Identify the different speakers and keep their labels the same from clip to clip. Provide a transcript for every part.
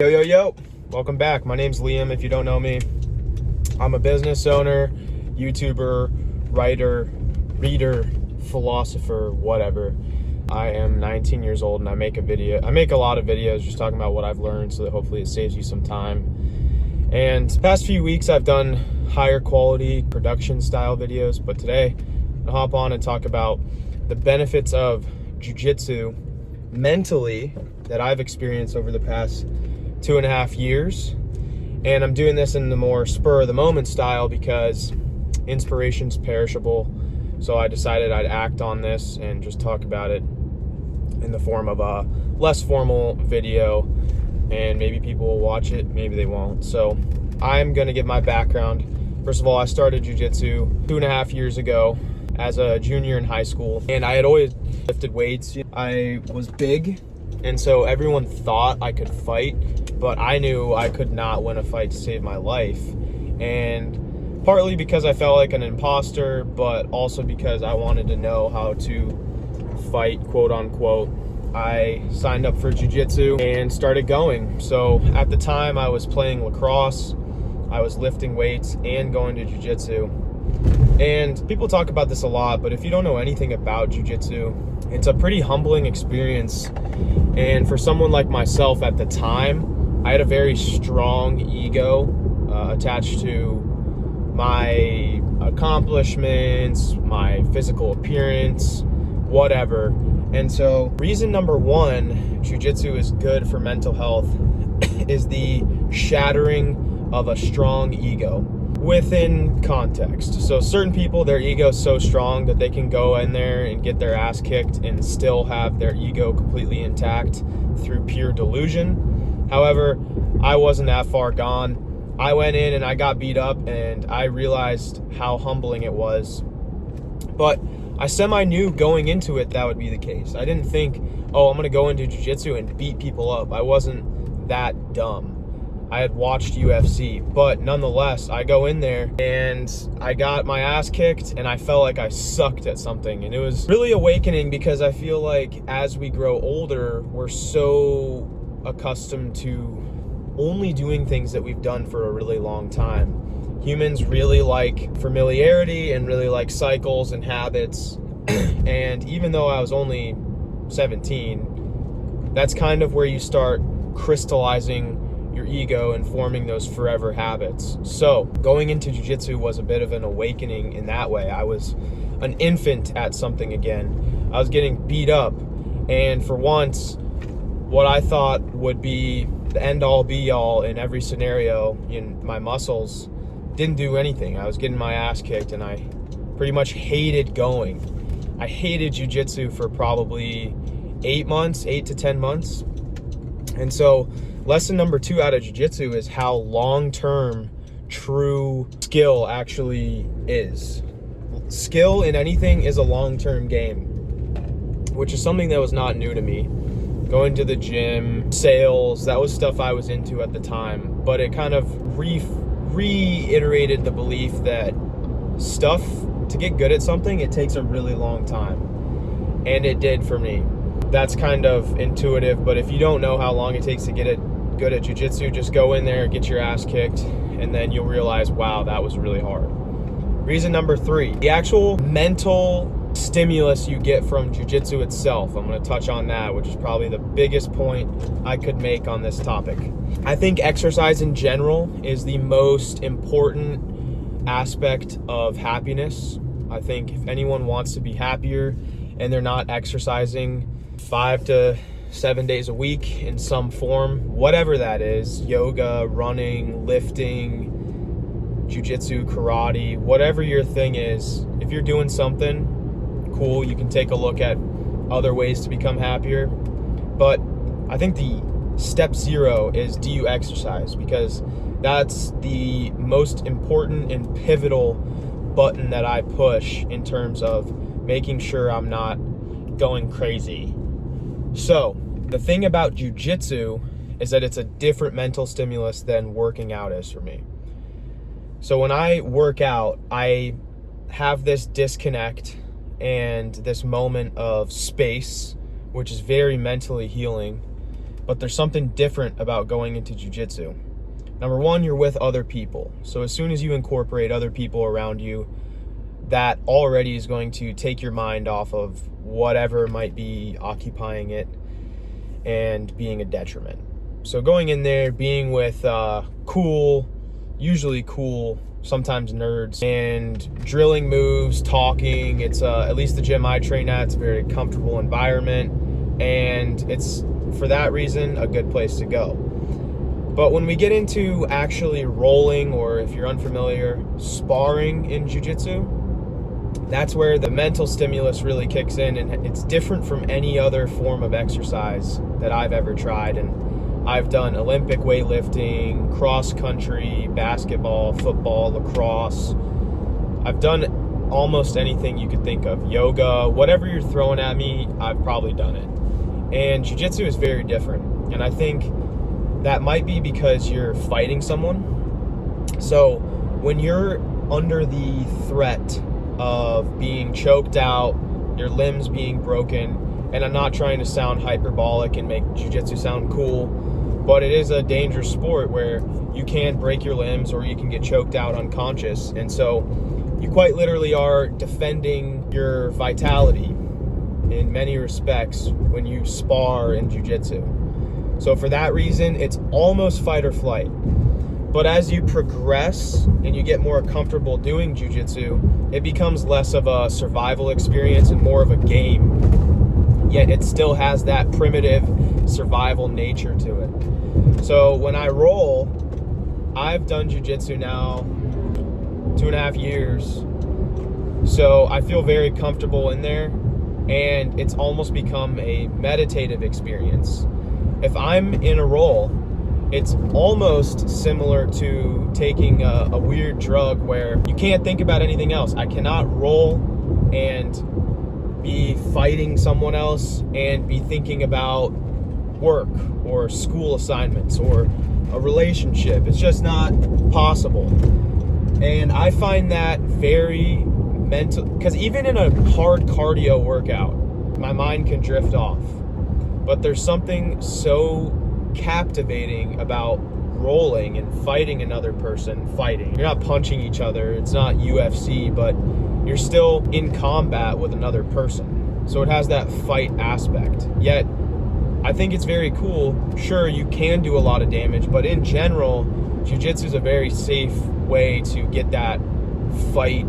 Speaker 1: Yo, welcome back. My name's Liam. If you don't know me, I'm a business owner, YouTuber, writer, reader, philosopher, whatever. I am 19 years old and I make a lot of videos just talking about what I've learned so that hopefully it saves you some time. And the past few weeks I've done higher quality production style videos, but today I'll hop on and talk about the benefits of jiu-jitsu mentally that I've experienced over the past 2.5 years. And I'm doing this in the more spur of the moment style because inspiration's perishable. So I decided I'd act on this and just talk about it in the form of a less formal video, and maybe people will watch it, maybe they won't. So I'm gonna give my background. First of all, I started jiu-jitsu 2.5 years ago as a junior in high school, and I had always lifted weights. I was big, and so everyone thought I could fight, but I knew I could not win a fight to save my life. And partly because I felt like an imposter, but also because I wanted to know how to fight, quote unquote, I signed up for jiu-jitsu and started going. So at the time I was playing lacrosse, I was lifting weights and going to jiu-jitsu. And people talk about this a lot, but if you don't know anything about jiu-jitsu, it's a pretty humbling experience. And for someone like myself at the time, I had a very strong ego attached to my accomplishments, my physical appearance, whatever. And so reason number one, jiu-jitsu is good for mental health is the shattering of a strong ego within context. So certain people, their ego is so strong that they can go in there and get their ass kicked and still have their ego completely intact through pure delusion. However, I wasn't that far gone. I went in and I got beat up and I realized how humbling it was. But I semi-knew going into it that would be the case. I didn't think, oh, I'm gonna go into jiu-jitsu and beat people up. I wasn't that dumb. I had watched UFC, but nonetheless, I go in there and I got my ass kicked and I felt like I sucked at something. And it was really awakening because I feel like as we grow older, we're so accustomed to only doing things that we've done for a really long time. Humans really like familiarity and really like cycles and habits. And even though I was only 17, that's kind of where you start crystallizing your ego and forming those forever habits. So going into jiu-jitsu was a bit of an awakening in that way. I was an infant at something again. I was getting beat up, and for once, what I thought would be the end-all be-all in every scenario in my muscles didn't do anything. I was getting my ass kicked and I pretty much hated going. I hated jiu-jitsu for probably 8 to 10 months. And so lesson number 2 out of jiu-jitsu is how long-term true skill actually is. Skill in anything is a long-term game, which is something that was not new to me. Going to the gym, sales, that was stuff I was into at the time, but it kind of reiterated the belief that stuff, to get good at something, it takes a really long time. And it did for me. That's kind of intuitive, but if you don't know how long it takes to get good at jiu-jitsu, just go in there, get your ass kicked, and then you'll realize, wow, that was really hard. Reason number 3, the actual mental stimulus you get from jiu-jitsu itself. I'm going to touch on that, which is probably the biggest point I could make on this topic. I think exercise in general is the most important aspect of happiness. I think if anyone wants to be happier and they're not exercising 5 to 7 days a week in some form, whatever that is, yoga, running, lifting, jiu-jitsu, karate, whatever your thing is, if you're doing something cool, you can take a look at other ways to become happier. But I think the step 0 is, do you exercise? Because that's the most important and pivotal button that I push in terms of making sure I'm not going crazy. So the thing about jiu-jitsu is that it's a different mental stimulus than working out is for me. So when I work out, I have this disconnect and this moment of space, which is very mentally healing. but there's something different about going into jiu-jitsu. Number one, you're with other people. So as soon as you incorporate other people around you, that already is going to take your mind off of whatever might be occupying it and being a detriment. So going in there, being with usually cool, sometimes nerds, and drilling moves, talking. It's at least the gym I train at, it's a very comfortable environment, and it's, for that reason, a good place to go. But when we get into actually rolling, or if you're unfamiliar, sparring in jiu-jitsu, that's where the mental stimulus really kicks in, and it's different from any other form of exercise that I've ever tried. And I've done Olympic weightlifting, cross country, basketball, football, lacrosse. I've done almost anything you could think of. Yoga, whatever you're throwing at me, I've probably done it. And jiu-jitsu is very different. And I think that might be because you're fighting someone. So when you're under the threat of being choked out, your limbs being broken, and I'm not trying to sound hyperbolic and make jiu-jitsu sound cool, but it is a dangerous sport where you can break your limbs or you can get choked out unconscious. And so you quite literally are defending your vitality in many respects when you spar in jiu-jitsu. So for that reason, it's almost fight or flight. But as you progress and you get more comfortable doing jiu-jitsu, it becomes less of a survival experience and more of a game. Yet it still has that primitive survival nature to it. So when I roll, I've done jiu-jitsu now 2.5 years. So I feel very comfortable in there, and it's almost become a meditative experience. If I'm in a roll, it's almost similar to taking a weird drug where you can't think about anything else. I cannot roll and be fighting someone else and be thinking about work or school assignments or a relationship. It's just not possible. And I find that very mental, because even in a hard cardio workout, my mind can drift off. But there's something so captivating about rolling and fighting another person. You're not punching each other, it's not UFC, but you're still in combat with another person. So it has that fight aspect. Yet I think it's very cool. Sure, you can do a lot of damage, but in general, jiu-jitsu is a very safe way to get that fight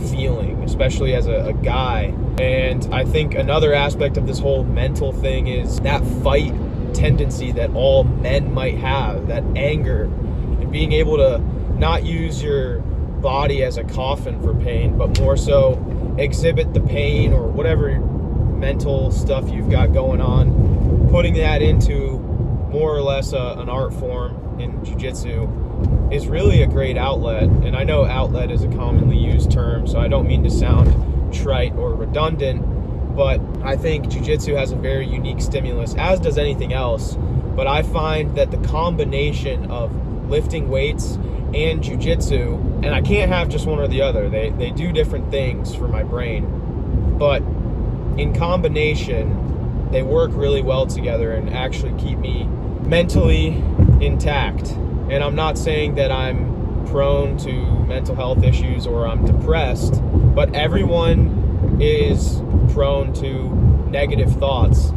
Speaker 1: feeling, especially as a guy. And I think another aspect of this whole mental thing is that fight tendency that all men might have, that anger, and being able to not use your body as a coffin for pain, but more so exhibit the pain or whatever mental stuff you've got going on, putting that into more or less an art form in jiu-jitsu is really a great outlet. And I know outlet is a commonly used term, so I don't mean to sound trite or redundant, but I think jiu-jitsu has a very unique stimulus, as does anything else. But I find that the combination of lifting weights and jiu-jitsu, and I can't have just one or the other, they do different things for my brain, but in combination, they work really well together and actually keep me mentally intact. And I'm not saying that I'm prone to mental health issues or I'm depressed, but everyone is prone to negative thoughts.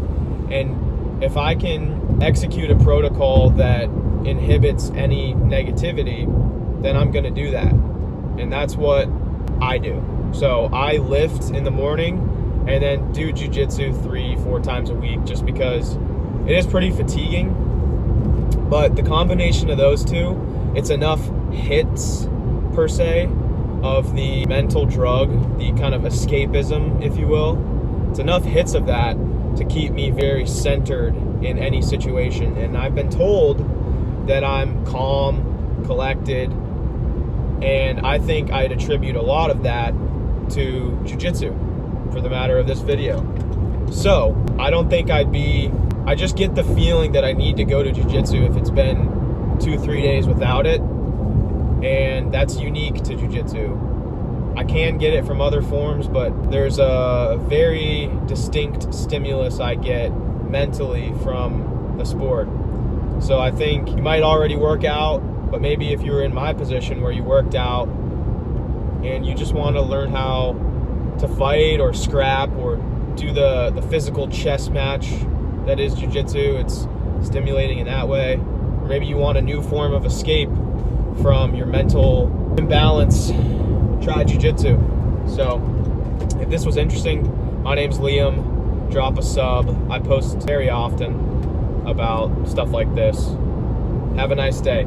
Speaker 1: And if I can execute a protocol that inhibits any negativity, then I'm going to do that. And that's what I do. So I lift in the morning and then do jiu-jitsu 3-4 times a week, just because it is pretty fatiguing. But the combination of those two, it's enough hits per se of the mental drug, the kind of escapism, if you will. It's enough hits of that to keep me very centered in any situation. And I've been told that I'm calm, collected, and I think I'd attribute a lot of that to jiu-jitsu for the matter of this video. So I don't think I just get the feeling that I need to go to jiu-jitsu if it's been 2-3 days without it. And that's unique to jiu-jitsu. I can get it from other forms, but there's a very distinct stimulus I get mentally from the sport. So I think you might already work out, but maybe if you're in my position where you worked out and you just want to learn how to fight or scrap or do the physical chess match that is jiu-jitsu, it's stimulating in that way. Or maybe you want a new form of escape from your mental imbalance, try jiu-jitsu. So if this was interesting, my name's Liam. Drop a sub. I post very often about stuff like this. Have a nice day.